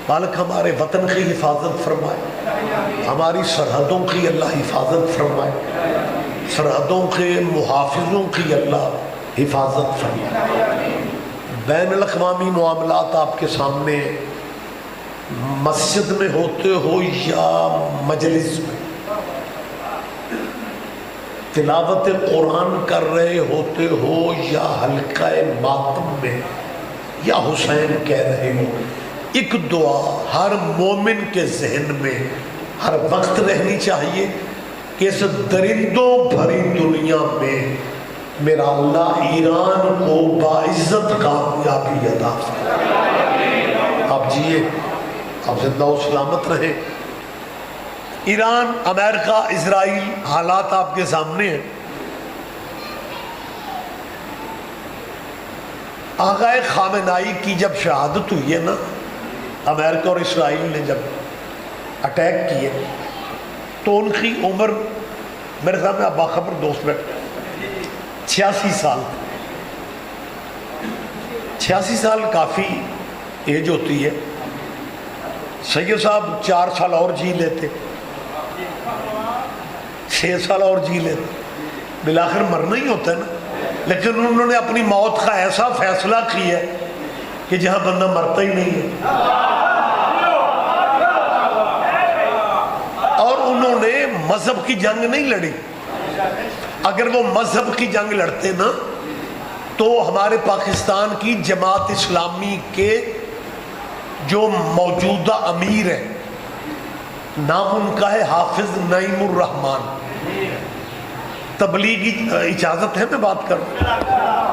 مالک ہمارے وطن کی حفاظت فرمائے، ہماری سرحدوں کی اللہ حفاظت فرمائے، سرحدوں کے محافظوں کی اللہ حفاظت فرمائے۔ بین الاقوامی معاملات آپ کے سامنے، مسجد میں ہوتے ہو یا مجلس میں، تلاوت قرآن کر رہے ہوتے ہو یا حلقہ ماتم میں یا حسین کہہ رہے ہو، ایک دعا ہر مومن کے ذہن میں ہر وقت رہنی چاہیے کہ اس درندوں بھری دنیا میں میرا اللہ ایران کو باعزت کامیابی عطا فرمائے۔ آپ جیے، آپ زندہ و سلامت رہے۔ ایران، امریکہ، اسرائیل، حالات آپ کے سامنے ہیں۔ آقا خامنائی کی جب شہادت ہوئی ہے نا، امریکہ اور اسرائیل نے جب اٹیک کیے تو ان کی عمر، میرے سامنے آپ باخبر دوست بیٹھے، 86 سال۔ 86 سال کافی ایج ہوتی ہے۔ سید صاحب 4 سال اور جی لیتے، 6 سال اور جی لیتے، بالآخر مرنا ہی ہوتا ہے نا، لیکن انہوں نے اپنی موت کا ایسا فیصلہ کیا ہے کہ جہاں بندہ مرتا ہی نہیں ہے، اور انہوں نے مذہب کی جنگ نہیں لڑی۔ اگر وہ مذہب کی جنگ لڑتے نا تو ہمارے پاکستان کی جماعت اسلامی کے جو موجودہ امیر ہے، نام ان کا ہے حافظ نعیم الرحمن، تبلیغی، اجازت ہے میں بات کروں،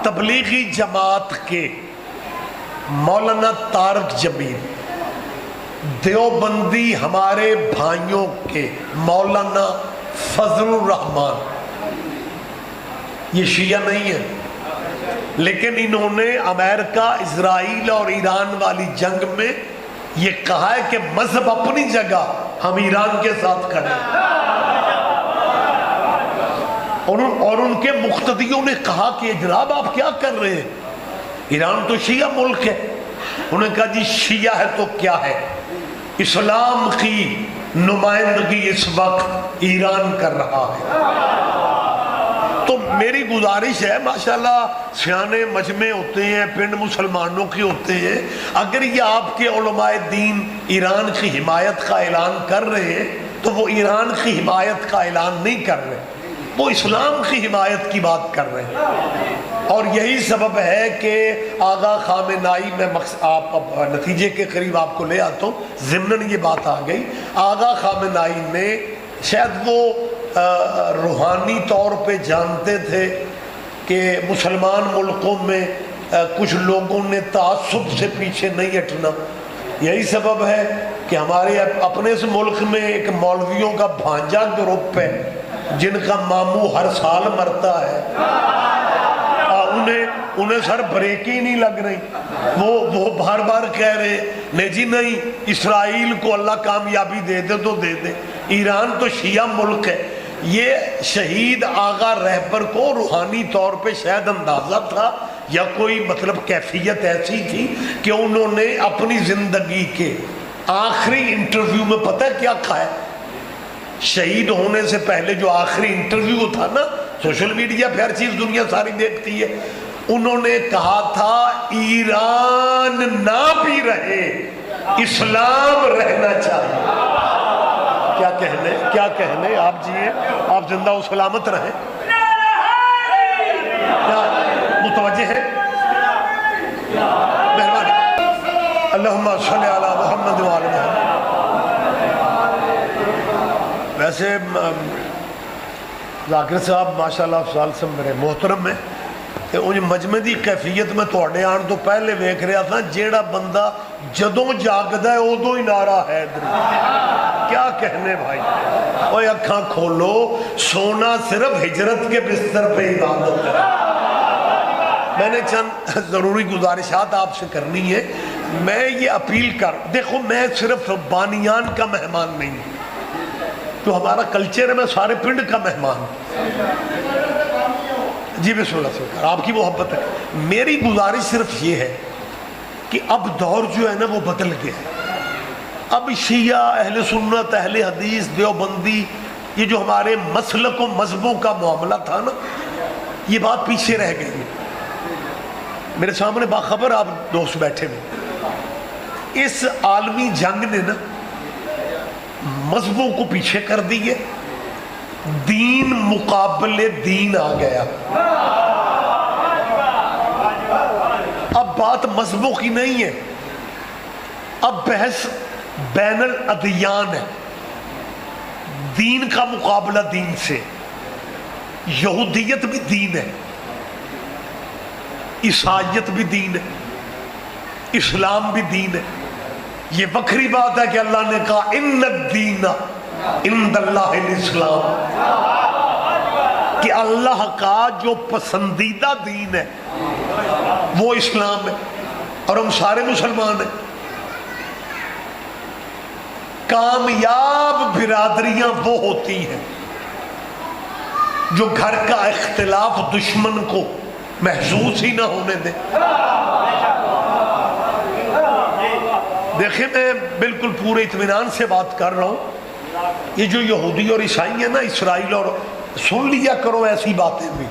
تبلیغی جماعت کے مولانا طارق جمیل، دیوبندی ہمارے بھائیوں کے مولانا فضل الرحمن، یہ شیعہ نہیں ہے، لیکن انہوں نے امریکہ، اسرائیل اور ایران والی جنگ میں یہ کہا ہے کہ مذہب اپنی جگہ، ہم ایران کے ساتھ کھڑے ہیں۔ اور ان کے مقتدیوں نے کہا کہ جناب آپ کیا کر رہے ہیں، ایران تو شیعہ ملک ہے۔ انہوں نے کہا جی شیعہ ہے تو کیا ہے، اسلام کی نمائندگی اس وقت ایران کر رہا ہے۔ تو میری گزارش ہے، ماشاءاللہ سیانے مجمع ہوتے ہیں، پنڈ مسلمانوں کی ہوتے ہیں، اگر یہ آپ کے علماء دین ایران کی حمایت کا اعلان کر رہے ہیں تو وہ ایران کی حمایت کا اعلان نہیں کر رہے، وہ اسلام کی حمایت کی بات کر رہے ہیں۔ اور یہی سبب ہے کہ آغا خامنائی، میں آپ نتیجے کے قریب آپ کو لے آتا ہوں، ضمناً یہ بات آ گئی، آغا خامنائی نے شاید وہ روحانی طور پہ جانتے تھے کہ مسلمان ملکوں میں کچھ لوگوں نے تعصب سے پیچھے نہیں ہٹنا۔ یہی سبب ہے کہ ہمارے اپنے اس ملک میں ایک مولویوں کا بھانجا گروپ ہے جن کا ماموں ہر سال مرتا ہے، انہیں سر بریک ہی نہیں لگ رہی، وہ بار بار کہہ رہے نہیں جی نہیں، اسرائیل کو اللہ کامیابی دے دے تو دے دے، ایران تو شیعہ ملک ہے۔ یہ شہید آغا رہبر کو روحانی طور پہ شاید اندازہ تھا یا کوئی مطلب کیفیت ایسی تھی کہ انہوں نے اپنی زندگی کے آخری انٹرویو میں پتہ کیا کہا ہے، شہید ہونے سے پہلے جو آخری انٹرویو تھا نا، سوشل میڈیا پہ ہر چیز دنیا ساری دیکھتی ہے، انہوں نے کہا تھا ایران نہ بھی رہے، اسلام رہنا چاہیے۔ کیا کہنے آپ جیے، آپ زندہ و سلامت رہیں۔ کیا متوجہ ہے؟ مہربانی، اللہم صلی علی محمد وعلی محمد۔ ویسے ذاکر صاحب ماشاءاللہ افضال سے میرے محترم ہیں کہ ان مجمع دی کیفیت میں توڑے آن تو پہلے ویکھ رہا تھا، جیڑا بندہ جدوں جاگدا ہے ادوں ہی نعرہ حیدری۔ کیا کہنے بھائی، اوہ اکھاں کھولو، سونا صرف ہجرت کے بستر پہ عبادت ہے۔ میں نے چند ضروری گزارشات آپ سے کرنی ہے۔ میں یہ اپیل دیکھو میں صرف بانیان کا مہمان نہیں ہوں، جو ہمارا کلچر ہے، میں سارے پنڈ کا مہمان ہوں۔ جی بسم اللہ سرکار، آپ کی محبت ہے۔ میری گزارش صرف یہ ہے کہ اب دور جو ہے نا وہ بدل گیا ہے۔ اب شیعہ، اہل سنت، اہل حدیث، دیوبندی، یہ جو ہمارے مسلک و مذہبوں کا معاملہ تھا نا، یہ بات پیچھے رہ گئی ہے۔ میرے سامنے باخبر آپ دوست بیٹھے ہوئے، اس عالمی جنگ نے نا مذہبوں کو پیچھے کر دیے، دین مقابل دین آ گیا۔ اب بات مذہبوں کی نہیں ہے، اب بحث بین الادیان ہے، دین کا مقابلہ دین سے۔ یہودیت بھی دین ہے، عیسائیت بھی دین ہے، اسلام بھی دین ہے۔ یہ وکری بات ہے کہ اللہ نے کہا ان الدین عند اللہ الاسلام، کہ اللہ کا جو پسندیدہ دین ہے وہ اسلام ہے، اور ہم سارے مسلمان ہیں۔ کامیاب برادریاں وہ ہوتی ہیں جو گھر کا اختلاف دشمن کو محسوس ہی نہ ہونے دیں۔ دیکھیں میں بالکل پورے اطمینان سے بات کر رہا ہوں، یہ جو یہودی اور عیسائی ہیں نا، اسرائیل، اور سن لیا کرو ایسی باتیں بھی۔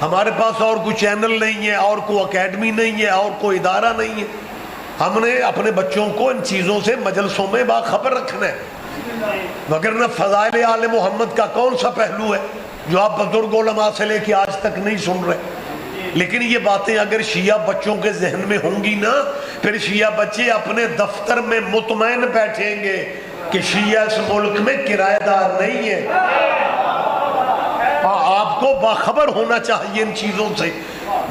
ہمارے پاس اور کوئی چینل نہیں ہے، اور کوئی اکیڈمی نہیں ہے، اور کوئی ادارہ نہیں ہے۔ ہم نے اپنے بچوں کو ان چیزوں سے مجلسوں میں باخبر رکھنا ہے، مگر نہ فضائل آل محمد کا کون سا پہلو ہے جو آپ بزرگ علماء سے لے کے آج تک نہیں سن رہے۔ لیکن یہ باتیں اگر شیعہ بچوں کے ذہن میں ہوں گی نا، پھر شیعہ بچے اپنے دفتر میں مطمئن بیٹھیں گے کہ شیعہ اس ملک میں کرایہ دار نہیں ہے۔ آپ کو باخبر ہونا چاہیے ان چیزوں سے۔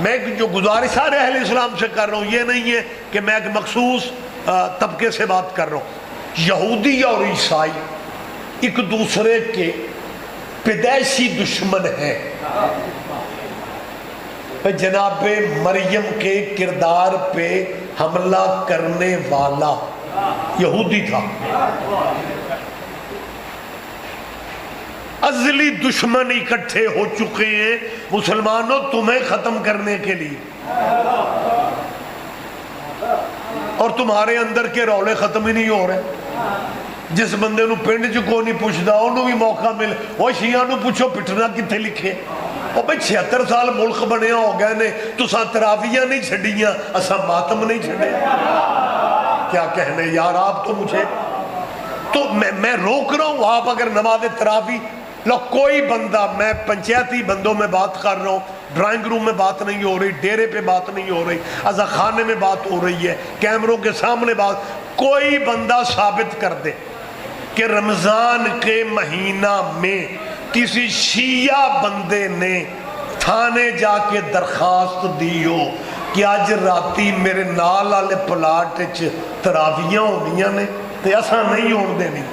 میں جو گزارش سارے اہل اسلام سے کر رہا ہوں، یہ نہیں ہے کہ میں ایک مخصوص طبقے سے بات کر رہا ہوں۔ یہودی اور عیسائی ایک دوسرے کے پیدائشی دشمن ہیں۔ جناب مریم کے کردار پہ حملہ کرنے والا یہودی تھا، ازلی دشمن اکٹھے ہو چکے ہیں مسلمانوں تمہیں ختم کرنے کے لیے، اور تمہارے اندر کے رولے ختم ہی نہیں ہو رہے۔ جس بندے نو پنڈ چ کوئی نہیں پوچھتا انہوں بھی موقع مل، وہ شیعہ نو پوچھو پٹنا کتنے لکھے۔ اور بھئی 76 سال ملک بنیا ہو گئے نے، تساں تراویاں نہیں چھڑیاں، اساں ماتم نہیں چھڑے۔ کیا کہنے یار، آپ تو مجھے تو میں روک رہا ہوں۔ آپ اگر نماز تراوی لو، کوئی بندہ، میں پنچایتی بندوں میں بات کر رہا ہوں، ڈرائنگ روم میں بات نہیں ہو رہی، ڈیرے پہ بات نہیں ہو رہی، عزا خانے میں بات ہو رہی ہے، کیمروں کے سامنے بات، کوئی بندہ ثابت کر دے کہ رمضان کے مہینہ میں کسی شیعہ بندے نے تھانے جا کے درخواست دی ہو کہ آج راتی میرے نال والے پلاٹ تراویاں ہونیاں نے تے اساں نہیں ہون دینی۔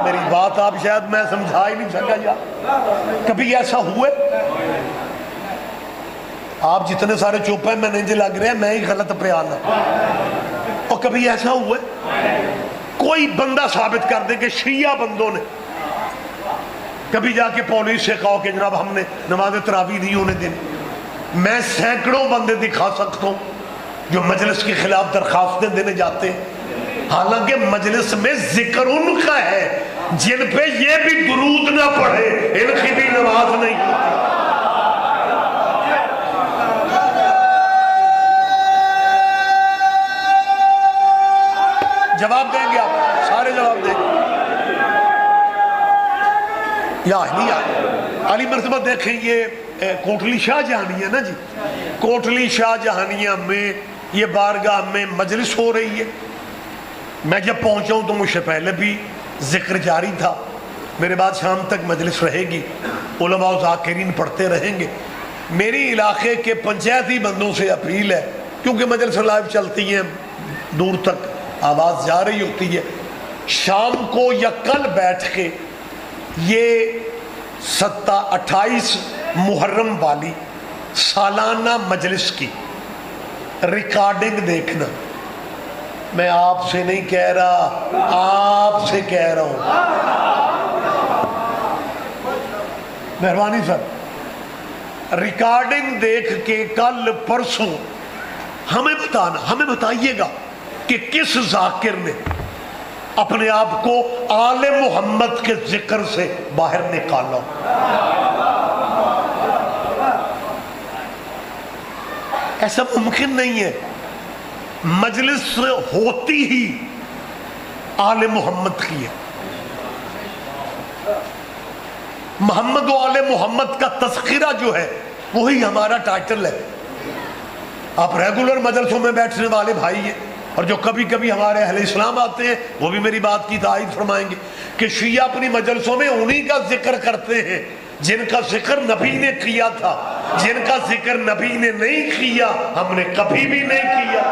میری بات آپ شاید میں سمجھا ہی نہیں سکا یار، کبھی ایسا ہوئے؟ آپ جتنے سارے چپ ہیں، میں نہیں لگ رہا میں ہی غلط پہ آنا۔ اور کبھی ایسا ہوئے کوئی بندہ ثابت کر دے کہ شیعہ بندوں نے کبھی جا کے پولیس سے کہا کہ جناب ہم نے نماز تراویح نہیں ہونے دینی؟ میں سینکڑوں بندے دکھا سکتا ہوں جو مجلس کے خلاف درخواستیں دینے جاتے ہیں، حالانکہ مجلس میں ذکر ان کا ہے جن پہ یہ بھی درود نہ پڑھے ان کی بھی نماز نہیں ہوتی۔ جواب دیں گے آپ سارے؟ جواب دیں گے یا نہیں؟ علی مرتبہ دیکھیں، یہ کوٹلی شاہ جہانیہ نا جی، کوٹلی شاہ جہانیہ میں یہ بارگاہ میں مجلس ہو رہی ہے۔ میں جب پہنچا ہوں تو مجھ سے پہلے بھی ذکر جاری تھا، میرے بعد شام تک مجلس رہے گی، علماء و ذاکرین پڑھتے رہیں گے۔ میری علاقے کے پنچایتی بندوں سے اپیل ہے، کیونکہ مجلس لائیو چلتی ہیں، دور تک آواز جا رہی ہوتی ہے، شام کو یا کل بیٹھ کے یہ 28 محرم والی سالانہ مجلس کی ریکارڈنگ دیکھنا۔ میں آپ سے نہیں کہہ رہا، آپ سے کہہ رہا ہوں، مہربانی صاحب، ریکارڈنگ دیکھ کے کل پرسوں ہمیں بتائیے گا کہ کس ذاکر نے اپنے آپ کو آل محمد کے ذکر سے باہر نکالا. ایسا ممکن نہیں ہے. مجلس ہوتی ہی آل محمد کی ہے. محمد و آل محمد کا تذکرہ جو ہے وہی ہمارا ٹائٹل ہے. آپ ریگولر مجلسوں میں بیٹھنے والے بھائی ہیں اور جو کبھی کبھی ہمارے اہل اسلام آتے ہیں وہ بھی میری بات کی تائید فرمائیں گے کہ شیعہ اپنی مجلسوں میں انہی کا ذکر کرتے ہیں جن کا ذکر نبی نے کیا تھا. جن کا ذکر نبی نے نہیں کیا ہم نے کبھی بھی نہیں کیا.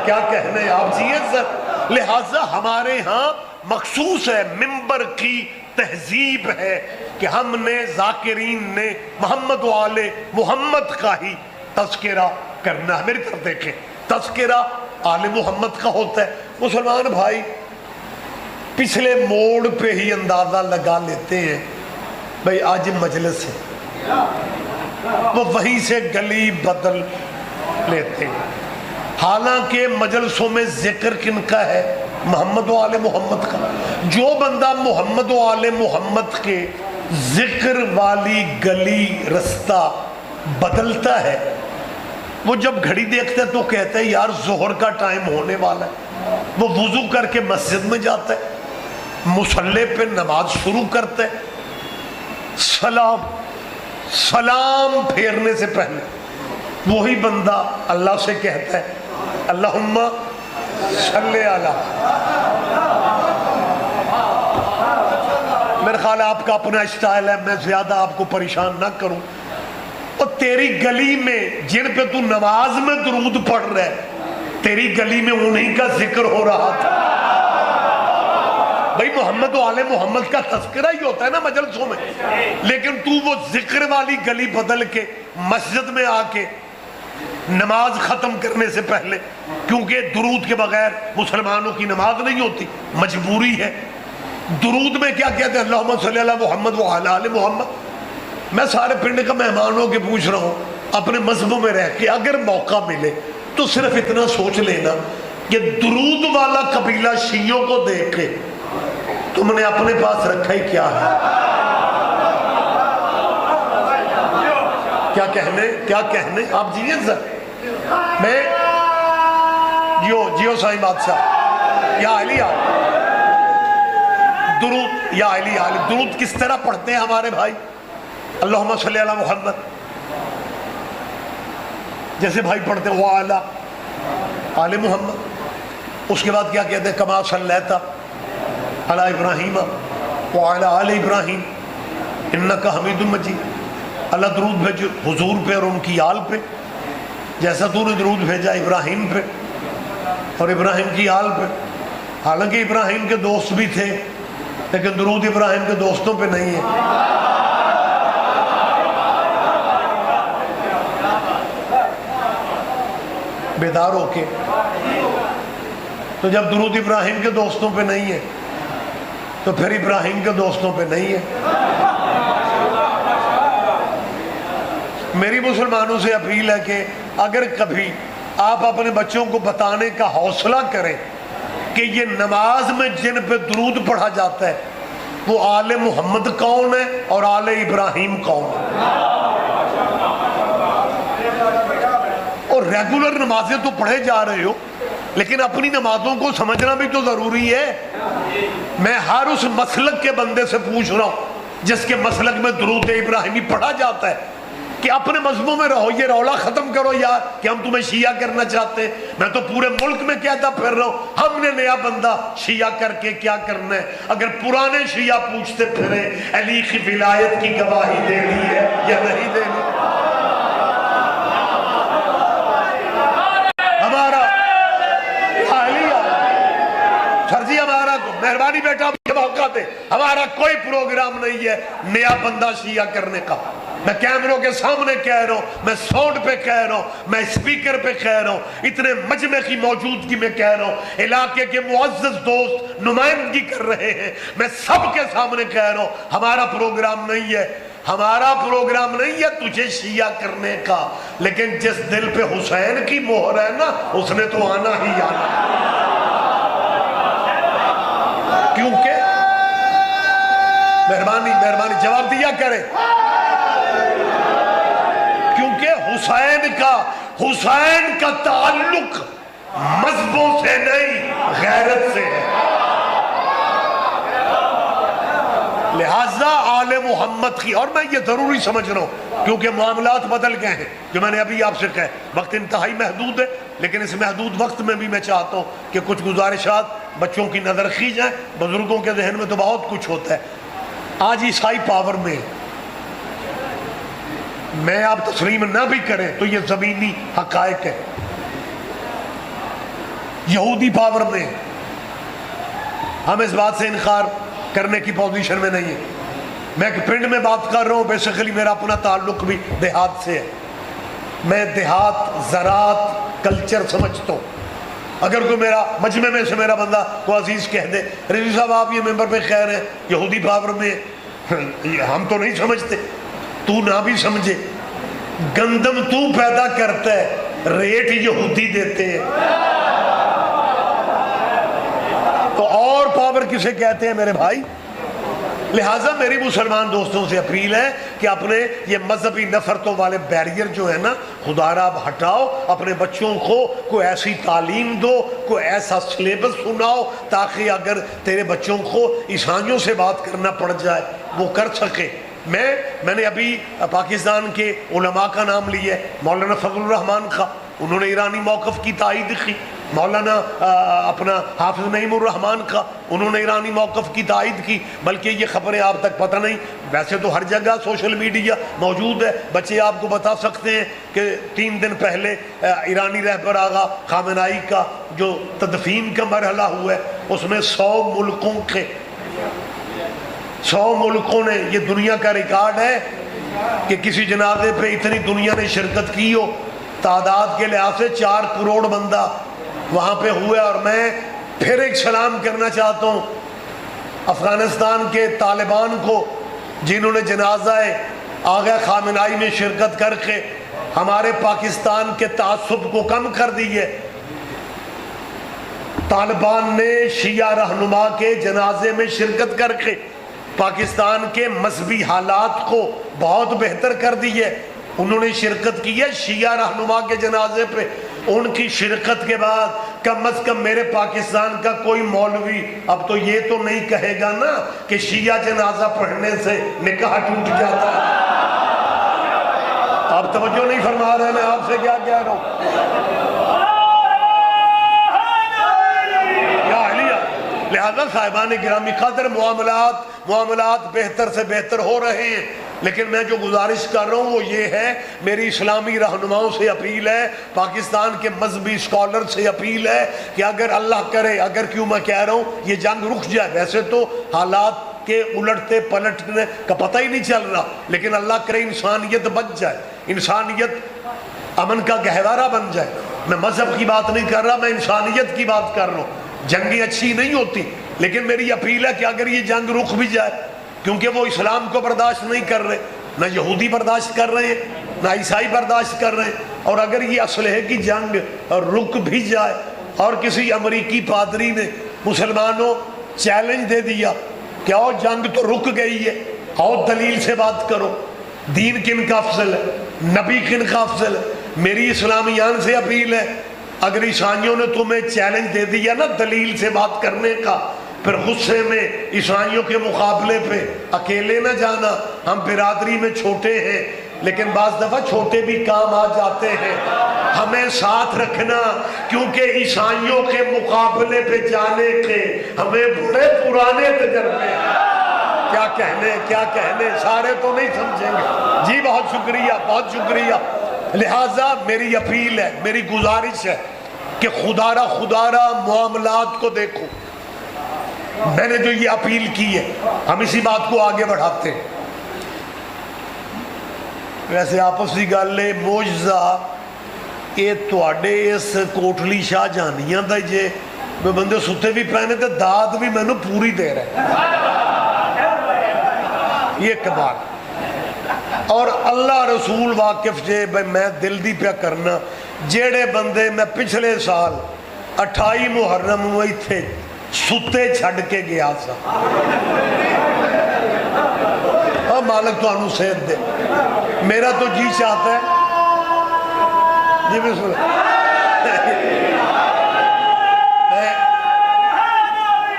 کیا کہنے آپ جیئے سر. لہٰذا ہمارے ہاں مخصوص ہے، ممبر کی تہذیب ہے کہ ہم نے ذاکرین نے محمد و آل محمد کا ہی تذکرہ کرنا ہے. میری طرف دیکھیں، تذکرہ آل محمد کا ہوتا ہے. مسلمان بھائی پچھلے موڑ پہ ہی اندازہ لگا لیتے ہیں بھئی آج مجلس ہے، وہ وہیں سے گلی بدل لیتے ہیں. حالانکہ مجلسوں میں ذکر کن کا ہے؟ محمد و آل محمد کا. جو بندہ محمد و آل محمد کے ذکر والی گلی رستہ بدلتا ہے وہ جب گھڑی دیکھتا ہے تو کہتا ہے یار ظہر کا ٹائم ہونے والا ہے. وہ وضو کر کے مسجد میں جاتا ہے، مصلی پہ نماز شروع کرتا ہے، سلام پھیرنے سے پہلے وہی بندہ اللہ سے کہتا ہے اللہم صلی علی. میرے خیال ہے آپ کا اپنا اسٹائل ہے، میں زیادہ آپ کو پریشان نہ کروں. اور تیری گلی میں جن پہ تو نماز میں درود پڑھ رہا ہے تیری گلی میں انہی کا ذکر ہو رہا تھا. بھئی محمد و آل محمد کا تذکرہ ہی ہوتا ہے نا مجلسوں میں، لیکن تو وہ ذکر والی گلی بدل کے مسجد میں آ کے نماز ختم کرنے سے پہلے، کیونکہ درود کے بغیر مسلمانوں کی نماز نہیں ہوتی، مجبوری ہے. درود میں کیا کہتے ہیں؟ اللہم صلی علی محمد و علی آل محمد. میں سارے پنڈ کا مہمان ہو کے پوچھ رہا ہوں، اپنے مذہبوں میں رہ کے اگر موقع ملے تو صرف اتنا سوچ لینا کہ درود والا قبیلہ شیعوں کو دیکھ کے تم نے اپنے پاس رکھا ہی کیا ہے. کیا کہنے آپ جیئے سر. میں جیو سائیں بادشاہ یا علی درود، یا علی درود کس طرح پڑھتے ہیں ہمارے بھائی؟ اللہم صلی علی محمد جیسے بھائی پڑھتے ہیں وعلی آل محمد. اس کے بعد کیا کہتے ہیں؟ کما صلیت علی ابراہیم وعلی آل ابراہیم انکا حمید مجید. اللہ درود بھیجو حضور پہ اور ان کی آل پہ جیسا تو نے درود بھیجا ابراہیم پہ اور ابراہیم کی آل پہ. حالانکہ ابراہیم کے دوست بھی تھے لیکن درود ابراہیم کے دوستوں پہ نہیں ہے. بیدار ہو کے تو جب درود ابراہیم کے دوستوں پہ نہیں ہے تو پھر ابراہیم کے دوستوں پہ نہیں ہے. میری مسلمانوں سے اپیل ہے کہ اگر کبھی آپ اپنے بچوں کو بتانے کا حوصلہ کریں کہ یہ نماز میں جن پہ درود پڑھا جاتا ہے وہ آل محمد کون ہے اور آل ابراہیم کون ہے. اور ریگولر نمازیں تو پڑھے جا رہے ہو لیکن اپنی نمازوں کو سمجھنا بھی تو ضروری ہے. میں ہر اس مسلک کے بندے سے پوچھ رہا ہوں جس کے مسلک میں درود ابراہیمی پڑھا جاتا ہے کہ اپنے مذہبوں میں رہو. یہ رولا ختم کرو یار کہ ہم تمہیں شیعہ کرنا چاہتے ہیں. میں تو پورے ملک میں کہتا پھر رہا ہوں ہم نے نیا بندہ شیعہ کر کے کیا کرنا ہے. اگر پرانے شیعہ پوچھتے پھرے علی کی ولایت کی گواہی دینی ہے یا نہیں دینی. ہمارا سر جی ہمارا مہربانی بیٹا مجھے موقع دے. ہمارا کوئی پروگرام نہیں ہے نیا بندہ شیعہ کرنے کا. میں کیمروں کے سامنے کہہ رہا ہوں، میں ساؤنڈ پہ کہہ رہا ہوں، میں اسپیکر پہ کہہ رہا ہوں، اتنے مجمع کی موجودگی میں کہہ رہا ہوں، علاقے کے معزز دوست نمائندگی کر رہے ہیں، میں سب کے سامنے کہہ رہا ہوں ہمارا پروگرام نہیں ہے ہمارا پروگرام نہیں ہے تجھے شیعہ کرنے کا، لیکن جس دل پہ حسین کی مہر ہے نا اس نے تو آنا ہی آنا، کیونکہ مہربانی جواب دیا کرے، کیونکہ حسین کا تعلق مذہبوں سے نہیں غیرت سے ہے۔ لہٰذا آل محمد کی، اور میں یہ ضروری سمجھ رہا ہوں کیونکہ معاملات بدل گئے ہیں، جو میں نے ابھی آپ سے کہا وقت انتہائی محدود ہے، لیکن اس محدود وقت میں بھی میں چاہتا ہوں کہ کچھ گزارشات بچوں کی نظر کھی جائیں، بزرگوں کے ذہن میں تو بہت کچھ ہوتا ہے۔ آج عیسائی پاور میں، میں آپ تسلیم نہ بھی کریں تو یہ زمینی حقائق ہے، یہودی پاور میں، ہم اس بات سے انکار کرنے کی پوزیشن میں نہیں ہے۔ میں ایک پنڈ میں بات کر رہا ہوں، بیسیکلی میرا اپنا تعلق بھی دیہات سے ہے، میں دیہات زراعت کلچر سمجھتا ہوں۔ اگر کوئی میرا مجمع میں سے میرا بندہ کو عزیز کہہ دے رضی صاحب آپ یہ ممبر پہ خیر ہے یہودی پاور میں، ہم تو نہیں سمجھتے، تو نہ بھی سمجھے، گندم تو پیدا کرتا ہے، ریٹ یہودی دیتے ہیں، تو اور پاور کسے کہتے ہیں میرے بھائی؟ لہٰذا میری مسلمان دوستوں سے اپیل ہے کہ اپنے یہ مذہبی نفرتوں والے بیریئر جو ہے نا خدا را اب ہٹاؤ، اپنے بچوں کو کوئی ایسی تعلیم دو، کوئی ایسا سلیبس سناؤ تاکہ اگر تیرے بچوں کو عیسائیوں سے بات کرنا پڑ جائے وہ کر سکے۔ میں نے ابھی پاکستان کے علماء کا نام لیا ہے، مولانا فضل الرحمان خان، انہوں نے ایرانی موقف کی تائید کی، مولانا اپنا حافظ نعیم الرحمان کا، انہوں نے ایرانی موقف کی تائید کی، بلکہ یہ خبریں آپ تک پتہ نہیں، ویسے تو ہر جگہ سوشل میڈیا موجود ہے، بچے آپ کو بتا سکتے ہیں کہ 3 دن پہلے ایرانی رہبر آغا خامنائی کا جو تدفین کا مرحلہ ہوا ہے اس میں 100 ملکوں نے، یہ دنیا کا ریکارڈ ہے کہ کسی جنازے پہ اتنی دنیا نے شرکت کی ہو، تعداد کے لحاظ سے 4 کروڑ بندہ وہاں پہ ہوئے۔ اور میں پھر ایک سلام کرنا چاہتا ہوں افغانستان کے طالبان کو جنہوں نے جنازہ آغا خامنائی میں شرکت کر کے ہمارے پاکستان کے تعصب کو کم کر دی ہے۔ طالبان نے شیعہ رہنما کے جنازے میں شرکت کر کے پاکستان کے مذہبی حالات کو بہت بہتر کر دی ہے، انہوں نے شرکت کی ہے شیعہ رہنما کے جنازے پہ۔ ان کی شرکت کے بعد کم از کم میرے پاکستان کا کوئی مولوی اب تو یہ تو نہیں کہے گا نا کہ شیعہ جنازہ پڑھنے سے نکاح ٹوٹ جاتا ہے۔ آپ توجہ نہیں فرما رہے، میں آپ سے کیا کہہ رہا ہوں؟ لہذا صاحبان گرامی قدر معاملات بہتر سے بہتر ہو رہے ہیں، لیکن میں جو گزارش کر رہا ہوں وہ یہ ہے، میری اسلامی رہنماؤں سے اپیل ہے، پاکستان کے مذہبی اسکالر سے اپیل ہے کہ اگر اللہ کرے، اگر کیوں میں کہہ رہا ہوں یہ جنگ رک جائے، ویسے تو حالات کے الٹتے پلٹنے کا پتہ ہی نہیں چل رہا، لیکن اللہ کرے انسانیت بچ جائے، انسانیت امن کا گہوارہ بن جائے۔ میں مذہب کی بات نہیں کر رہا، میں انسانیت کی بات کر رہا ہوں۔ جنگیں اچھی نہیں ہوتی، لیکن میری اپیل ہے کہ اگر یہ جنگ رک بھی جائے، کیونکہ وہ اسلام کو برداشت نہیں کر رہے، نہ یہودی برداشت کر رہے ہیں، نہ عیسائی برداشت کر رہے ہیں، اور اگر یہ اسلحے کی جنگ رک بھی جائے اور کسی امریکی پادری نے مسلمانوں چیلنج دے دیا کہ آؤ جنگ تو رک گئی ہے، آؤ دلیل سے بات کرو، دین کن کا افضل ہے، نبی کن کا افضل ہے، میری اسلامیان سے اپیل ہے اگر عیسائیوں نے تمہیں چیلنج دے دیا نا دلیل سے بات کرنے کا، پھر غصے میں عیسائیوں کے مقابلے پہ اکیلے نہ جانا۔ ہم برادری میں چھوٹے ہیں لیکن بعض دفعہ چھوٹے بھی کام آ جاتے ہیں، ہمیں ساتھ رکھنا، کیونکہ عیسائیوں کے مقابلے پہ جانے کے ہمیں بڑے پرانے تجربے ہیں۔ کیا کہنے سارے تو نہیں سمجھیں گے۔ جی بہت شکریہ۔ لہٰذا میری اپیل ہے، میری گزارش ہے کہ خدا را معاملات کو دیکھو۔ میں نے جو یہ اپیل کی ہے ہم اسی بات کو آگے بڑھاتے ہیں۔ ویسے آپس کی گل ہے موجزہ یہ تواڈے اس کوٹلی شاہ جانیاں دا جے بندے ستے بھی پہنے تے داد بھی میں نے پوری دے رہے، یہ کمال۔ اور اللہ رسول واقف جے بھائی میں دل دی پیا کرنا جیڑے بندے میں پچھلے سال 28 محرم ہوئی تھے ستے چھڑ کے گیا سا اور مالک تو انہوں صحت دے میرا تو جی چاہتا ہے جی بسم اللہ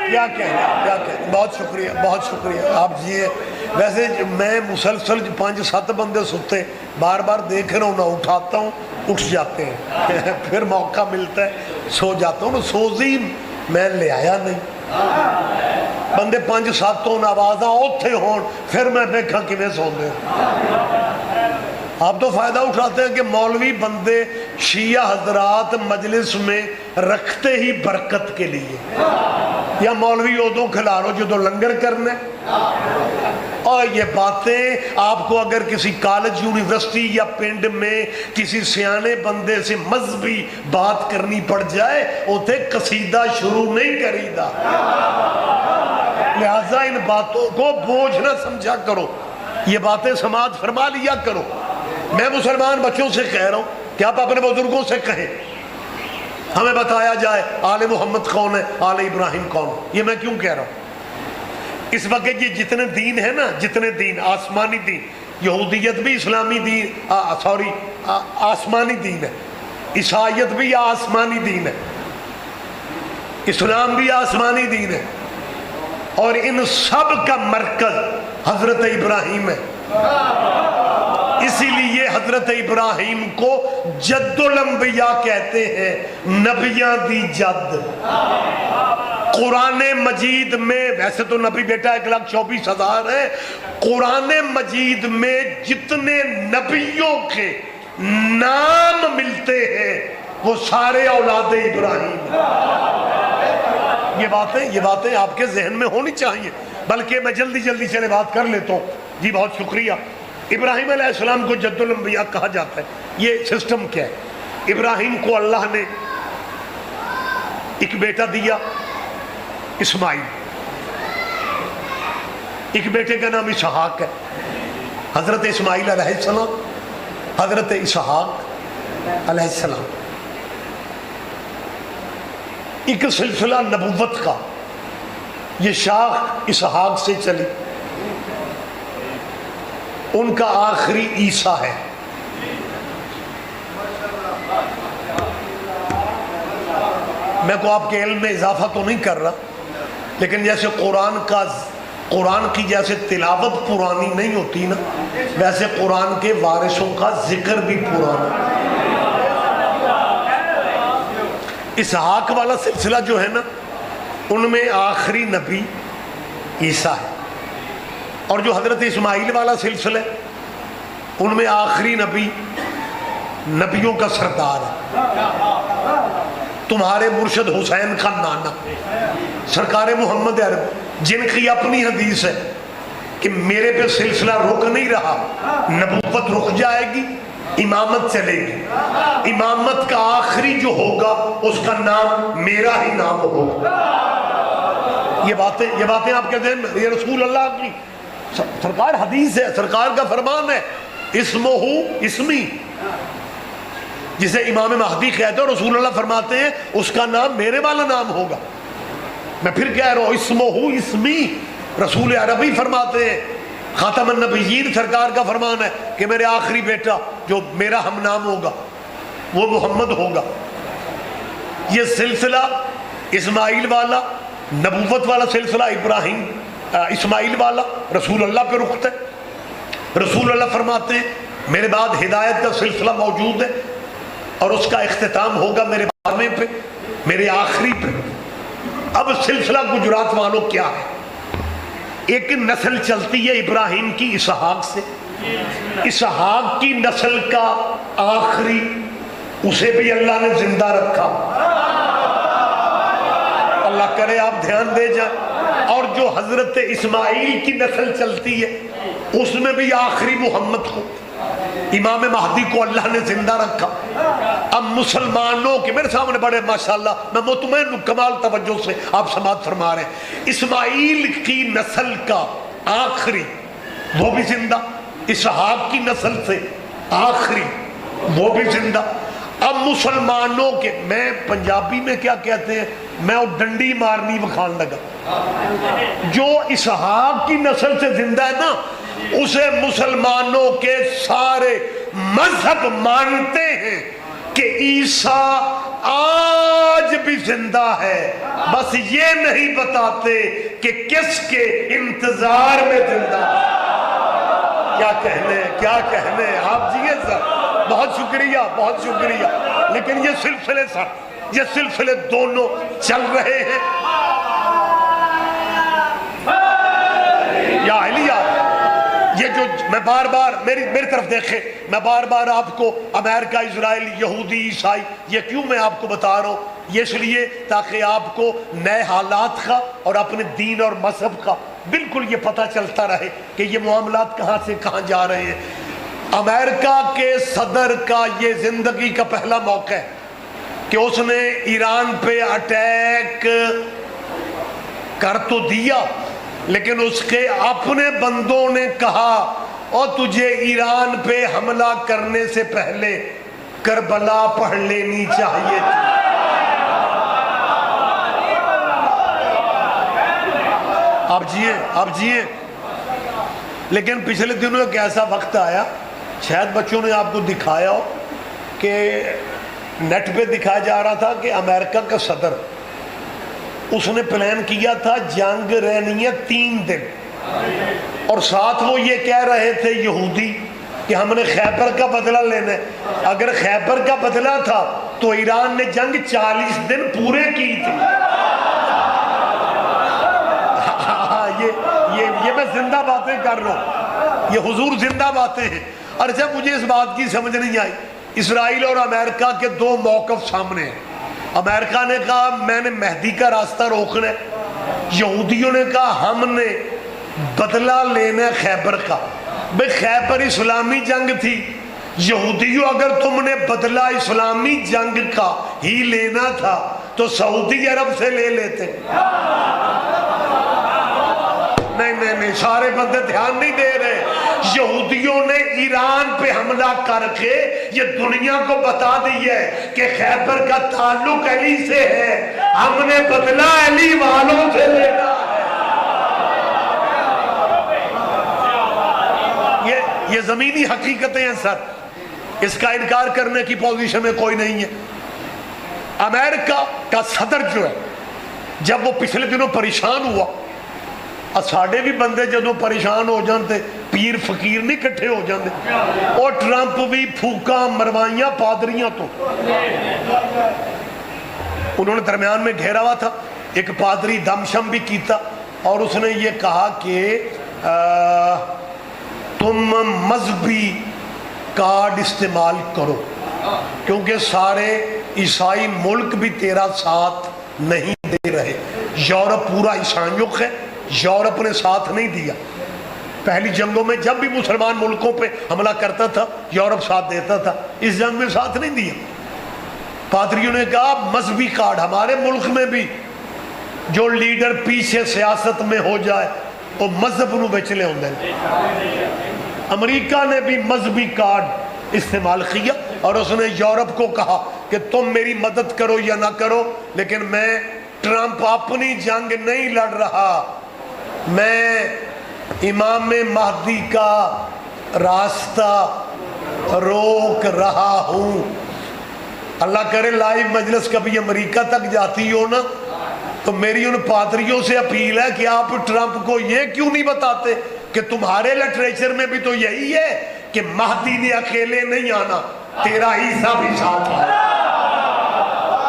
کیا کہنا بہت شکریہ آپ جیے ویسے میں مسلسل 5-7 بندے ستے بار بار دیکھ رہا ہوں نہ اٹھاتا ہوں اٹھ جاتے ہیں پھر موقع ملتا ہے سو جاتا ہوں سوزی میں لے آیا نہیں بندے 5-7 آوازاں اوتھے ہون پھر میں دیکھا کیویں سوندے آپ تو فائدہ اٹھاتے ہیں کہ مولوی بندے شیعہ حضرات مجلس میں رکھتے ہی برکت کے لیے یا مولوی ادو کھلارو جدو لنگر کرنے اور یہ باتیں آپ کو اگر کسی کالج یونیورسٹی یا پنڈ میں کسی سیانے بندے سے مذہبی بات کرنی پڑ جائے اوتے قصیدہ شروع نہیں کریدا لہذا ان باتوں کو بوجھ نہ سمجھا کرو یہ باتیں سماعت فرما لیا کرو میں مسلمان بچوں سے کہہ رہا ہوں کہ آپ اپنے بزرگوں سے کہیں ہمیں بتایا جائے آل محمد کون ہے آل ابراہیم کون ہے یہ میں کیوں کہہ رہا ہوں اس وقت یہ جتنے دین ہیں نا جتنے دین آسمانی دین یہودیت بھی اسلامی دین آسمانی دین ہے عیسائیت بھی آسمانی دین ہے اسلام بھی آسمانی دین ہے اور ان سب کا مرکز حضرت ابراہیم ہے اسی لیے حضرت ابراہیم کو جد الانبیاء کہتے ہیں نبیاں دی جد قرآن مجید میں ویسے تو نبی بیٹا 1,24,000 ہے قرآن مجید میں جتنے نبیوں کے نام ملتے ہیں وہ سارے اولاد ابراہیم یہ باتیں آپ کے ذہن میں ہونی چاہیے بلکہ میں جلدی چلے بات کر لیتا ہوں جی بہت شکریہ ابراہیم علیہ السلام کو جد الانبیاء کہا جاتا ہے یہ سسٹم کیا ہے ابراہیم کو اللہ نے ایک بیٹا دیا اسماعیل ایک بیٹے کا نام اسحاق ہے حضرت اسماعیل علیہ السلام حضرت اسحاق علیہ السلام ایک سلسلہ نبوت کا یہ شاخ اسحاق سے چلی ان کا آخری عیسیٰ ہے میں کو آپ کے علم میں اضافہ تو نہیں کر رہا لیکن جیسے قرآن کی جیسے تلاوت پرانی نہیں ہوتی نا ویسے قرآن کے وارثوں کا ذکر بھی پرانا اسحاق والا سلسلہ جو ہے نا ان میں آخری نبی عیسیٰ ہے اور جو حضرت اسماعیل والا سلسلہ ان میں آخری نبی نبیوں کا سردار ہے تمہارے مرشد حسین کا نانا سرکار محمد عرب جن کی اپنی حدیث ہے کہ میرے پہ سلسلہ رک نہیں رہا نبوت رک جائے گی امامت چلے گی امامت کا آخری جو ہوگا اس کا نام میرا ہی نام ہوگا یہ باتیں آپ کے ذہن میں یہ رسول اللہ کی سرکار حدیث ہے سرکار کا فرمان ہے اسمہ اسمی جسے امام مہدی کہتے ہیں رسول اللہ فرماتے ہیں اس کا نام میرے والا نام ہوگا میں پھر کہہ رہا ہوں اسمہ اسمی رسول عربی فرماتے ہیں خاتم النبیین سرکار کا فرمان ہے کہ میرے آخری بیٹا جو میرا ہم نام ہوگا وہ محمد ہوگا یہ سلسلہ اسماعیل والا نبوت والا سلسلہ ابراہیم اسماعیل والا رسول اللہ پہ رخت ہے رسول اللہ فرماتے ہیں میرے بعد ہدایت کا سلسلہ موجود ہے اور اس کا اختتام ہوگا میرے بارہویں پہ میرے آخری پہ اب سلسلہ گجرات والوں کیا ہے ایک نسل چلتی ہے ابراہیم کی اسحاق سے اسحاق کی نسل کا آخری اسے بھی اللہ نے زندہ رکھا اللہ کرے آپ دھیان دے جائیں اور جو حضرت اسماعیل کی نسل چلتی ہے اس میں بھی آخری محمد کو امام مہدی کو اللہ نے زندہ رکھا اب مسلمانوں کے میرے سامنے بڑے ماشاءاللہ میں مطمئن کمال توجہ سے آپ سماعت فرما رہے ہیں اسماعیل کی نسل کا آخری وہ بھی زندہ اسحاق کی نسل سے آخری وہ بھی زندہ. اب مسلمانوں کے, میں پنجابی میں کیا کہتے ہیں, میں وہ ڈنڈی مارنی بخان لگا, جو اسحاق کی نسل سے زندہ ہے نا اسے مسلمانوں کے سارے مذہب مانتے ہیں کہ عیسیٰ آج بھی زندہ ہے, بس یہ نہیں بتاتے کہ کس کے انتظار میں زندہ ہے. کیا کہنے, کیا کہنے آپ جیے سر, بہت شکریہ, بہت شکریہ. لیکن یہ سلسلے سر, یہ سلسلے دونوں چل رہے ہیں. یا علیہ, یہ جو میں بار بار میری طرف دیکھیں, میں بار بار آپ کو امریکہ, اسرائیل, یہودی, عیسائی, یہ کیوں میں آپ کو بتا رہا ہوں, یہ اس لیے تاکہ آپ کو نئے حالات کا اور اپنے دین اور مذہب کا بالکل یہ پتہ چلتا رہے کہ یہ معاملات کہاں سے کہاں جا رہے ہیں. امریکہ کے صدر کا یہ زندگی کا پہلا موقع ہے کہ اس نے ایران پہ اٹیک کر تو دیا, لیکن اس کے اپنے بندوں نے کہا اور تجھے ایران پہ حملہ کرنے سے پہلے کربلا پڑھ لینی چاہیے تھی. آپ جیے. لیکن پچھلے دنوں ایک ایسا وقت آیا, شاید بچوں نے آپ کو دکھایا ہو کہ نیٹ پہ دکھایا جا رہا تھا کہ امریکہ کا صدر, اس نے پلان کیا تھا جنگ رہنی ہے 3 دن, اور ساتھ وہ یہ کہہ رہے تھے یہودی کہ ہم نے خیبر کا بدلہ لینا ہے. اگر خیبر کا بدلہ تھا تو ایران نے جنگ 40 دن پورے کی تھی. یہ میں زندہ باتیں کر رہا ہوں, یہ حضور زندہ باتیں ہیں. اور جب مجھے اس بات کی سمجھ نہیں آئی, اسرائیل اور امریکہ کے 2 موقف سامنے ہیں. امریکہ نے کہا میں نے مہدی کا راستہ روکنا ہے, یہودیوں نے کہا ہم نے بدلہ لینا ہے خیبر کا. بھئی خیبر اسلامی جنگ تھی, یہودیوں اگر تم نے بدلہ اسلامی جنگ کا ہی لینا تھا تو سعودی عرب سے لے لیتے. نہیں, سارے بندے دھیان نہیں دے رہے. یہودیوں نے ایران پہ حملہ کر کے یہ دنیا کو بتا دی ہے کہ خیبر کا تعلق علی سے ہے, ہم نے بدلہ علی والوں سے لینا ہے. یہ زمینی حقیقتیں ہیں سر, اس کا انکار کرنے کی پوزیشن میں کوئی نہیں ہے. امریکہ کا صدر جو ہے جب وہ پچھلے دنوں پریشان ہوا, ساڑھے بھی بندے جدوں پریشان ہو جاندے پیر فقیر نہیں کٹھے ہو جاندے, اور ٹرمپ بھی پھوکا مروائیاں پادریاں تو انہوں نے درمیان میں گھیرا ہوا تھا. ایک پادری دم شم بھی کیتا اور اس نے یہ کہا کہ تم مذہبی کارڈ استعمال کرو کیونکہ سارے عیسائی ملک بھی تیرا ساتھ نہیں دے رہے. یورپ پورا عیسائیوں ہے, یورپ نے ساتھ نہیں دیا. پہلی جنگوں میں جب بھی مسلمان ملکوں پہ حملہ کرتا تھا یورپ ساتھ دیتا تھا, اس جنگ میں ساتھ نہیں دیا. پادریوں نے کہا مذہبی کارڈ, ہمارے ملک میں بھی جو لیڈر پیچھے سیاست میں ہو جائے وہ مذہب نو بچ لے ہوندے. امریکہ نے بھی مذہبی کارڈ استعمال کیا اور اس نے یورپ کو کہا کہ تم میری مدد کرو یا نہ کرو, لیکن میں ٹرمپ اپنی جنگ نہیں لڑ رہا, میں امام مہدی کا راستہ روک رہا ہوں. اللہ کرے لائیو مجلس کبھی امریکہ تک جاتی ہو نا تو میری ان پادریوں سے اپیل ہے کہ آپ ٹرمپ کو یہ کیوں نہیں بتاتے کہ تمہارے لٹریچر میں بھی تو یہی ہے کہ مہدی نے اکیلے نہیں آنا, تیرا عیسیٰ بھی ساتھ ہے.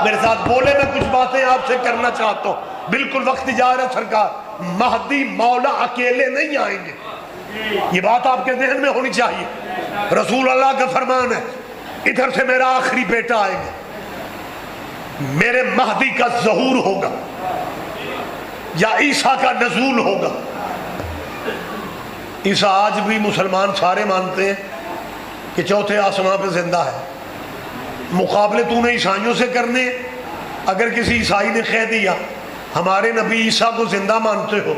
میرے ساتھ بولے, میں کچھ باتیں آپ سے کرنا چاہتا ہوں. بالکل وقت جا رہا ہے سرکار, مہدی مولا اکیلے نہیں آئیں گے, یہ بات آپ کے ذہن میں ہونی چاہیے. رسول اللہ کا فرمان ہے ادھر سے میرا آخری بیٹا آئے گا, میرے مہدی کا ظہور ہوگا یا عیسیٰ کا نزول ہوگا. عیسیٰ آج بھی مسلمان سارے مانتے ہیں کہ چوتھے آسمان پہ زندہ ہے. مقابلے تو نے عیسائیوں سے کرنے, اگر کسی عیسائی نے کہہ دیا ہمارے نبی عیسیٰ کو زندہ مانتے ہو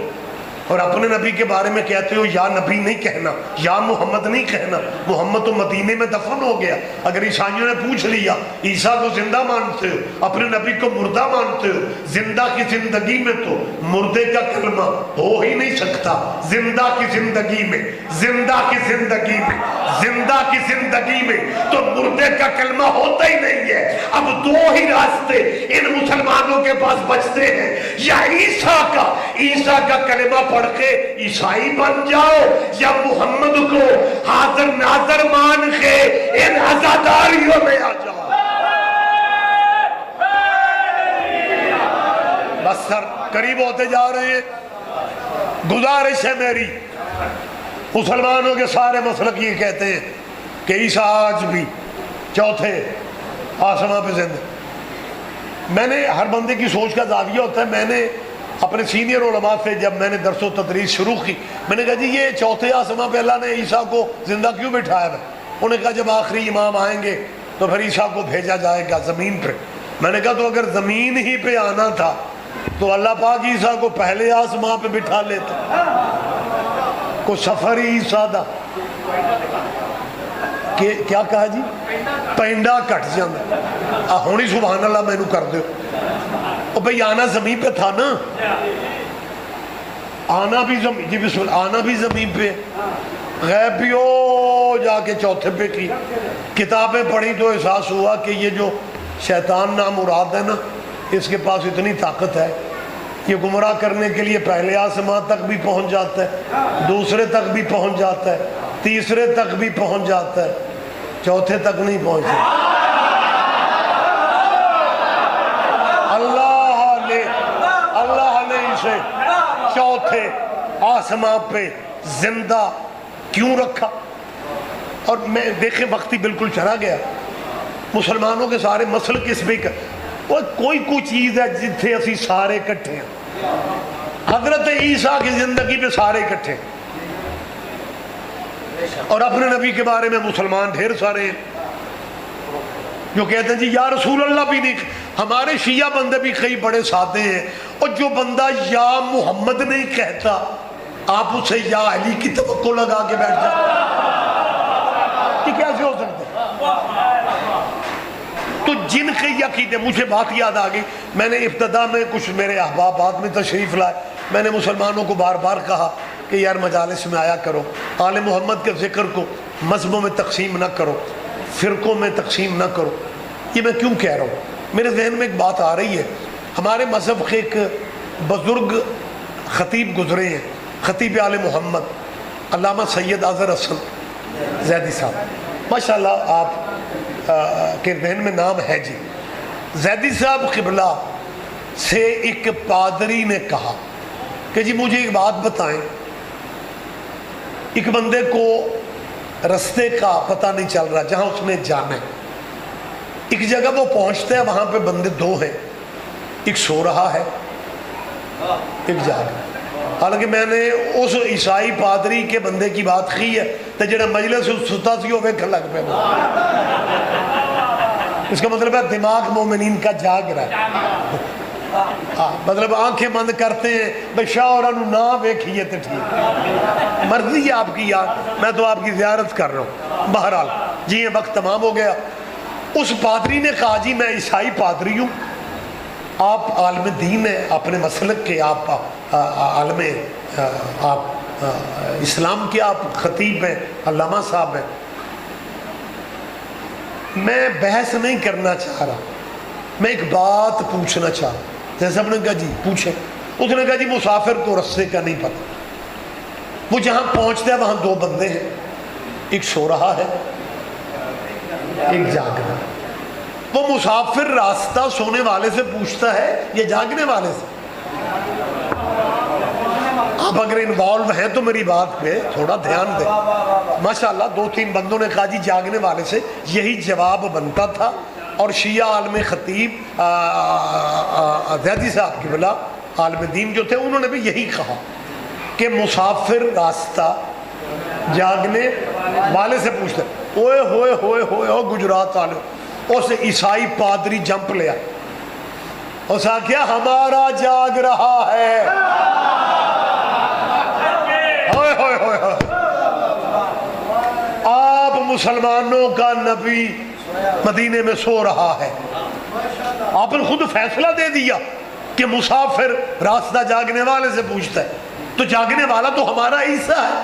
اور اپنے نبی کے بارے میں کہتے ہو یا نبی نہیں کہنا، یا محمد نہیں کہنا، محمد تو مدینے میں دفن ہو گیا۔ اگر عیسائیوں نے پوچھ لیا عیسیٰ کو زندہ مانتے ہو، اپنے نبی کو مردہ مانتے ہو، زندہ کی زندگی میں تو مردے کا کلمہ ہو ہی نہیں سکتا، زندہ کی زندگی میں، زندہ کی زندگی میں، زندہ کی زندگی میں تو مردے کا کلمہ ہوتا ہی نہیں ہے۔ اب دو ہی راستے ان مسلمانوں کے پاس بچتے ہیں، یا عیسیٰ کا کلمہ پڑھ کے عیسائی بن جاؤ، یا محمد کو حاضر ناظر مان کے ان عزاداریوں میں آ جاؤ۔ بس سر قریب ہوتے جا رہے ہیں۔ گزارش ہے میری، مسلمانوں کے سارے مسلک یہ کہتے ہیں کہ عیسیٰ آج بھی چوتھے آسمان پہ زندہ۔ میں نے ہر بندے کی سوچ کا زاویہ ہوتا ہے، میں نے اپنے سینئر علماء سے جب میں نے درس و تدریس شروع کی، میں نے کہا جی یہ چوتھے آسمان پہ اللہ نے عیسیٰ کو زندہ کیوں بٹھایا ہے؟ انہوں نے کہا جب آخری امام آئیں گے تو پھر عیسیٰ کو بھیجا جائے گا زمین پہ۔ میں نے کہا تو اگر زمین ہی پہ آنا تھا تو اللہ پاک عیسیٰ کو پہلے آسمان پہ بٹھا لیتا، کو سفر ہی سادہ کہ کیا کہا جی پینڈا کٹ جانا ہونی سبحان اللہ میں نو کر دو۔ او بھئی آنا زمین پہ تھا نا، آنا بھی زمین، جی بسم اللہ، آنا بھی زمین پہ، غیب بھی ہو جا کے چوتھے پہ کی۔ کتابیں پڑھی تو احساس ہوا کہ یہ جو شیطان نام مراد ہے نا، اس کے پاس اتنی طاقت ہے، یہ گمراہ کرنے کے لیے پہلے آسمان تک بھی پہنچ جاتا ہے، دوسرے تک بھی پہنچ جاتا ہے، تیسرے تک بھی پہنچ جاتا ہے، چوتھے تک نہیں پہنچتا۔ اللہ نے اسے چوتھے آسمان پہ زندہ کیوں رکھا؟ اور میں دیکھیں وقتی بالکل چلا گیا، مسلمانوں کے سارے مسلک اس پہ کوئی چیز ہے جتھے اسی سارے کٹھے ہیں۔ حضرت عیسیٰ کی زندگی پہ سارے کٹھے ہیں، اور اپنے نبی کے بارے میں مسلمان ڈھیر سارے ہیں جو کہتے ہیں جی یا رسول اللہ بھی نہیں۔ ہمارے شیعہ بندے بھی کئی بڑے سادے ہیں، اور جو بندہ یا محمد نہیں کہتا آپ اسے یا علی کی توقع لگا کے بیٹھ جاتے، یہ کیسے ہو سکتا ہے؟ تو جن کے عقیدے، مجھے بات یاد آ گئی، میں نے ابتدا میں کچھ میرے احباب بعد میں تشریف لائے، میں نے مسلمانوں کو بار بار کہا کہ یار مجالس میں آیا کرو، آل محمد کے ذکر کو مذہبوں میں تقسیم نہ کرو، فرقوں میں تقسیم نہ کرو۔ یہ میں کیوں کہہ رہا ہوں؟ میرے ذہن میں ایک بات آ رہی ہے، ہمارے مذہب کے ایک بزرگ خطیب گزرے ہیں، خطیب آل محمد علامہ سید اظہر حسن زیدی صاحب، ماشاءاللہ آپ کے ذہن میں نام ہے جی۔ زیدی صاحب قبلہ سے ایک پادری نے کہا کہ جی مجھے ایک بات بتائیں، ایک بندے کو رستے کا پتہ نہیں چل رہا جہاں اس نے جانا ہے، ایک جگہ وہ پہنچتا ہے، وہاں پہ بندے دو ہیں، ایک سو رہا ہے ایک جاگ رہا ہے۔ حالانکہ میں نے اس عیسائی پادری کے بندے کی بات کی ہے تو جڑا مجلس ستا سی ہوئے کھلک پہ، اس کا مطلب ہے دماغ مومنین کا جاگ رہا ہے، مطلب آنکھیں بند کرتے ہیں بھئی شاہ اور انہوں نہ ویکھئے تو ٹھیک، مرضی ہے آپ کی، یار میں تو آپ کی زیارت کر رہا ہوں۔ بہرحال جی یہ وقت تمام ہو گیا۔ اس پادری نے کہا جی میں عیسائی پادری ہوں، آپ عالم دین ہیں، اپنے مسلک کے آپ عالم آپ اسلام کے آپ خطیب ہیں، علامہ صاحب ہیں، میں بحث نہیں کرنا چاہ رہا، میں ایک بات پوچھنا چاہ رہا۔ جیسے ہم نے کہا جی پوچھیں، اس نے کہا جی مسافر کو رستے کا نہیں پتہ، وہ جہاں پہنچتا ہے وہاں دو بندے ہیں، ایک سو رہا ہے ایک جاگ رہا ہے۔ وہ مسافر راستہ سونے والے سے پوچھتا ہے یا جاگنے والے سے؟ آپ اگر انوالو ہیں تو میری بات پہ تھوڑا دھیان دیں۔ ماشاءاللہ دو تین بندوں نے کہا جی جاگنے والے سے، یہی جواب بنتا تھا، اور شیعہ عالم خطیب زیدی صاحب کی بلا عالم دین جو تھے انہوں نے بھی یہی کہا کہ مسافر راستہ جاگنے والے سے پوچھتا ہے۔ اوئے ہوئے ہوئے ہوئے ہو گجرات والے، اس عیسائی پادری جمپ لیا، اس نے کیا ہمارا جاگ رہا ہے، مسلمانوں کا نبی مدینے میں سو رہا ہے، آپ نے خود فیصلہ دے دیا کہ مسافر راستہ جاگنے والے سے پوچھتا ہے، تو جاگنے والا تو ہمارا عیسیٰ ہے،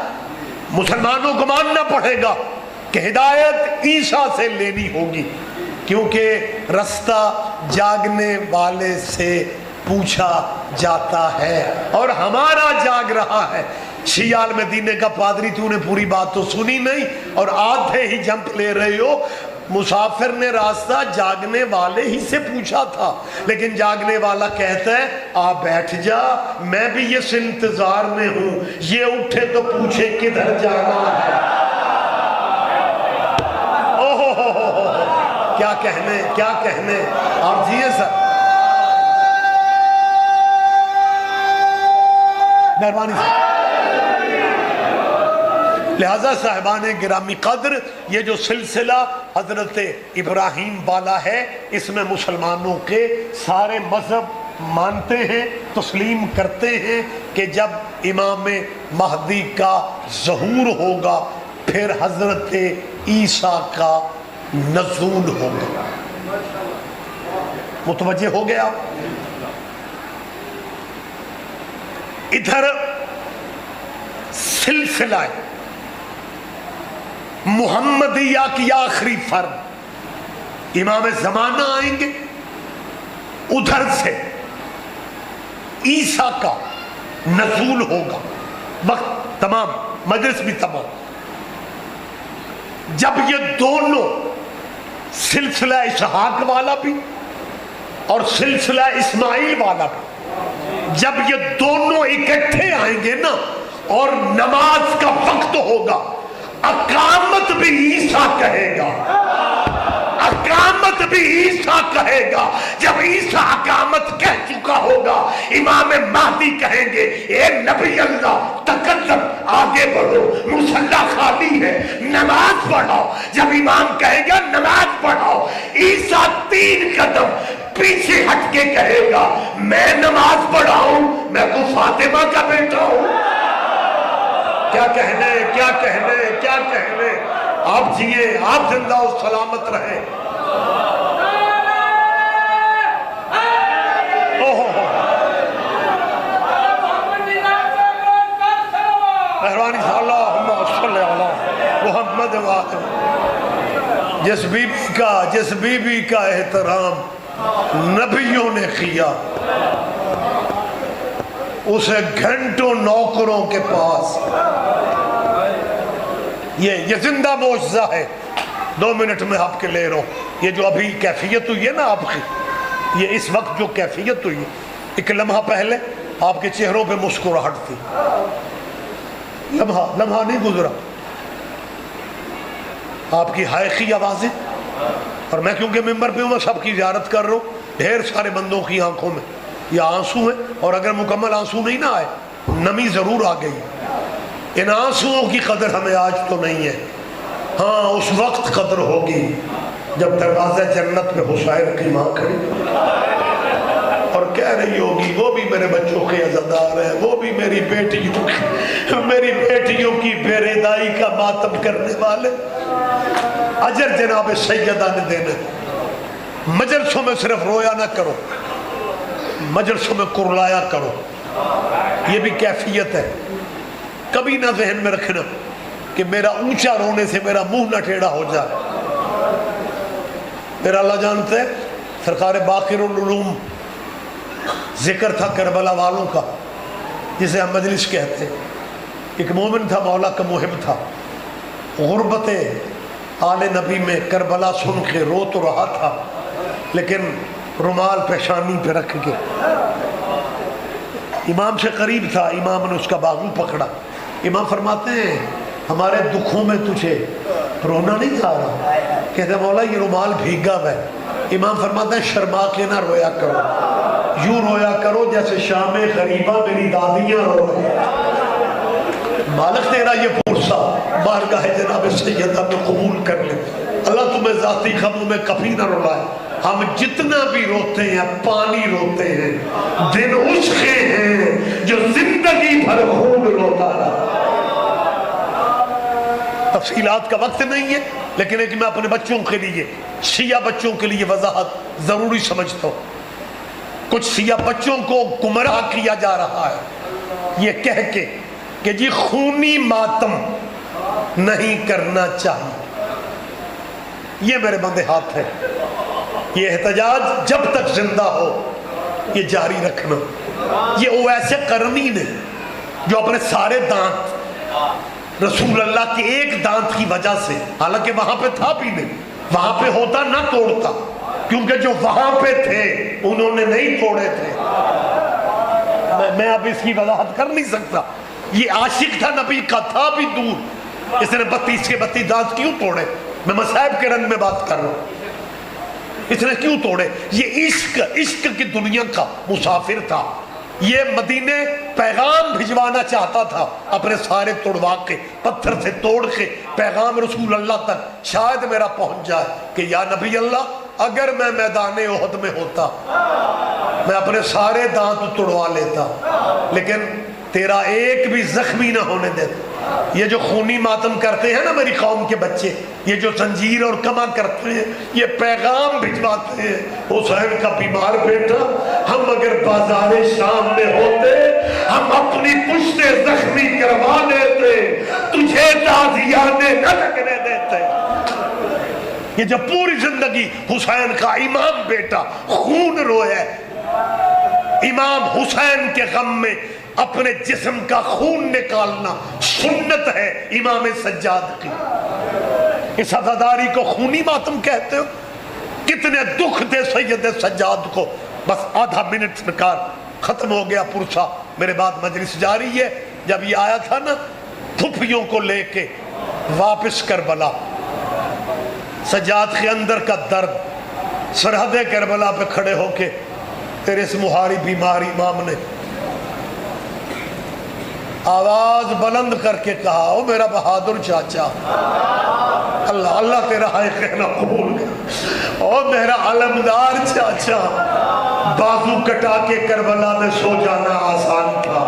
مسلمانوں کو ماننا پڑے گا کہ ہدایت عیسیٰ سے لینی ہوگی، کیونکہ راستہ جاگنے والے سے پوچھا جاتا ہے اور ہمارا جاگ رہا ہے۔ شیعہ المدینے کا پادری، تو نے پوری بات تو سنی نہیں اور آدھے ہی جمپ لے رہے ہو۔ مسافر نے راستہ جاگنے والے ہی سے پوچھا تھا، لیکن جاگنے والا کہتا ہے آپ بیٹھ جا، میں بھی اس انتظار میں ہوں، یہ اٹھے تو پوچھے کدھر جانا ہے۔ کیا کہنے، کیا کہنے، آپ جیے سر، مہربانی سے۔ لہذا صاحبان گرامی قدر، یہ جو سلسلہ حضرت ابراہیم والا ہے، اس میں مسلمانوں کے سارے مذہب مانتے ہیں، تسلیم کرتے ہیں کہ جب امام مہدی کا ظہور ہوگا پھر حضرت عیسیٰ کا نزول ہوگا۔ متوجہ ہو گیا؟ ادھر سلسلہ محمدیہ کی آخری فرد امام زمانہ آئیں گے، ادھر سے عیسیٰ کا نزول ہوگا، وقت تمام، مجلس بھی تمام۔ جب یہ دونوں سلسلہ اسحاق والا بھی اور سلسلہ اسماعیل والا بھی، جب یہ دونوں اکٹھے آئیں گے نا اور نماز کا وقت ہوگا، اقامت بھی عیسیٰ کہے گا، اقامت بھی عیسیٰ کہے گا۔ جب عیسیٰ اقامت کہہ چکا ہوگا، امام مہدی کہیں گے اے نبی اللہ تقدم، آگے بڑھو، مصلی خالی ہے، نماز پڑھاؤ۔ جب امام کہے گا نماز پڑھاؤ، عیسیٰ 3 قدم پیچھے ہٹ کے کہے گا میں نماز پڑھاؤں، میں تو فاطمہ کا بیٹا ہوں۔ کیا کہنے، کیا کہنے، کیا کہنے، آپ جیے، آپ زندہ و سلامت رہے۔ مہربانی صلی اللہ صلی علی محمد وآلہ۔ جس بی بی کا احترام نبیوں نے کیا، اسے گھنٹوں نوکروں کے پاس، یہ زندہ معجزہ ہے۔ 2 منٹ میں آپ کے لے رہا ہوں، یہ جو ابھی کیفیت ہوئی ہے نا آپ کی، یہ اس وقت جو کیفیت ہوئی ہے، ایک لمحہ پہلے آپ کے چہروں پہ مسکراہٹ تھی، لمحہ نہیں گزرا، آپ کی حائقی آوازیں، اور میں کیونکہ ممبر پہ ہوں، میں سب کی زیارت کر رہا ہوں، ڈھیر سارے بندوں کی آنکھوں میں یہ آنسو ہیں، اور اگر مکمل آنسو نہیں نہ آئے، نمی ضرور آ گئی۔ ان آنسوؤں کی قدر ہمیں آج تو نہیں ہے، ہاں اس وقت قدر ہوگی جب دروازہ جنت میں حسین کی ماں کھڑی اور کہہ رہی ہوگی وہ بھی میرے بچوں کے عزادار ہیں، وہ بھی میری بیٹیوں کی بیردائی کا ماتم کرنے والے، اجر جناب سیدہ نے دینا۔ مجلسوں میں صرف رویا نہ کرو، مجلسوں میں کرلایا کرو، یہ بھی کیفیت ہے۔ کبھی نہ ذہن میں رکھنا کہ میرا اونچا رونے سے میرا منہ نہ ٹیڑھا ہو جائے۔ میرا اللہ جانتا ہے، سرکار باقر العلوم ذکر تھا کربلا والوں کا، جسے ہم مجلس کہتے ہیں۔ ایک مومن تھا، مولا کا محب تھا، غربت آل نبی میں کربلا سن کے رو تو رہا تھا، لیکن رومال پیشانی پہ رکھ کے امام سے قریب تھا۔ امام نے اس کا باغو پکڑا۔ امام فرماتے ہیں ہمارے دکھوں میں تجھے رونا نہیں جا رہا؟ کہتے ہیں مولا یہ رومال بھیگا ہے۔ امام فرماتے ہیں شرما کے نہ رویا کرو، یوں رویا کرو جیسے شام غریبہ میری دادیاں رو رہی ہیں۔ مالک تیرا یہ پرسا بارگاہ جناب سیدہ میں قبول کر لے، اللہ تمہیں ذاتی غموں میں کبھی نہ رلائے۔ ہم جتنا بھی روتے ہیں پانی روتے ہیں، دن اس کے ہیں جو زندگی بھر خون روتا رہا۔ تفصیلات کا وقت نہیں ہے، لیکن ایک میں اپنے بچوں کے لیے، شیعہ بچوں کے لیے وضاحت ضروری سمجھتا ہوں۔ کچھ شیعہ بچوں کو گمراہ کیا جا رہا ہے یہ کہہ کے کہ جی خونی ماتم نہیں کرنا چاہیے۔ یہ میرے بندے ہاتھ ہے، یہ احتجاج جب تک زندہ ہو یہ جاری رکھنا۔ یہ وہ ایسے قرنی نے جو اپنے سارے دانت رسول اللہ کے ایک دانت کی وجہ سے، حالانکہ وہاں پہ تھا بھی نہیں، وہاں پہ ہوتا نہ توڑتا، کیونکہ جو وہاں پہ تھے انہوں نے نہیں توڑے تھے۔ میں اب اس کی وضاحت کر نہیں سکتا۔ یہ عاشق تھا نبی کا، تھا بھی دور، اس نے 32 کے 32 دانت کیوں توڑے؟ میں مصائب کے رنگ میں بات کر رہا ہوں، اس نے کیوں توڑے؟ یہ عشق کی دنیا کا مسافر تھا، یہ مدینے پیغام بھجوانا چاہتا تھا، اپنے سارے توڑوا کے پتھر سے توڑ کے پیغام رسول اللہ تک شاید میرا پہنچ جائے کہ یا نبی اللہ اگر میں میدان احد میں ہوتا میں اپنے سارے دانت توڑوا لیتا، لیکن تیرا ایک بھی زخمی نہ ہونے دیتا۔ یہ جو خونی ماتم کرتے ہیں نا میری قوم کے بچے، یہ جو زنجیر اور کما کرتے ہیں، یہ پیغام بھجواتے ہیں حسین کا بیمار بیٹا ہم اگر بازار شام میں ہوتے ہم اپنی پشتے زخمی کروا لیتے، تجھے تازیانے نہ لگنے دیتے۔ یہ جو پوری زندگی حسین کا امام بیٹا خون روئے، امام حسین کے غم میں اپنے جسم کا خون نکالنا سنت ہے امام سجاد کی۔ اس عزاداری کو خونی ماتم کہتے ہو؟ کتنے دکھ دے سید سجاد کو۔ بس آدھا منٹ سرکار، ختم ہو گیا پرسا، میرے بعد مجلس جاری ہے۔ جب یہ آیا تھا نا پھپھیوں کو لے کے واپس کربلا، سجاد کے اندر کا درد، سرحد کربلا پہ کھڑے ہو کے تیرے اس مہاری بیماری امام نے آواز بلند کر کے کہا، او میرا بہادر چاچا، اللہ اللہ تیرا ہائے کہنا قبول کر، او میرا علمدار چاچا، بازو کٹا کے کربلا میں سو جانا آسان تھا،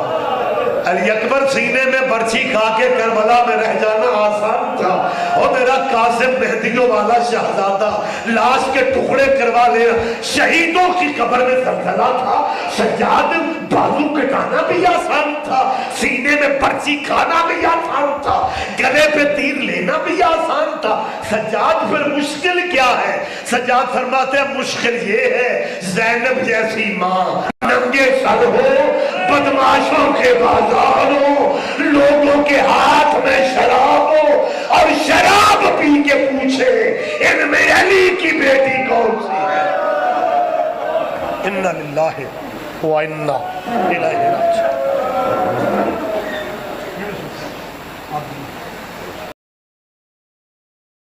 علی اکبر سینے میں برچھی کھا کے کربلا میں رہ جانا آسان تھا، اور میرا قاسم مہدیوں والا شہزادہ لاش کے ٹکڑے کروا لینا شہیدوں کی قبر میں زلزلہ تھا۔ سجاد بازو کٹانا بھی آسان تھا، سینے میں برچھی کھانا بھی آسان تھا، گلے پہ تیر لینا بھی آسان تھا۔ سجاد پھر مشکل کیا ہے؟ سجاد فرماتے ہیں مشکل یہ ہے زینب جیسی ماں ننگے سر ہو، بدماشوں کے بازار ہو، لوگوں کے ہاتھ میں شراب ہو، اور شراب پی کے پوچھے ان میں علی کی بیٹی کون سی ہے؟ اِنَّا لِلَّهِ وَإِنَّا إِلَيْهِ رَاجِعُونَ۔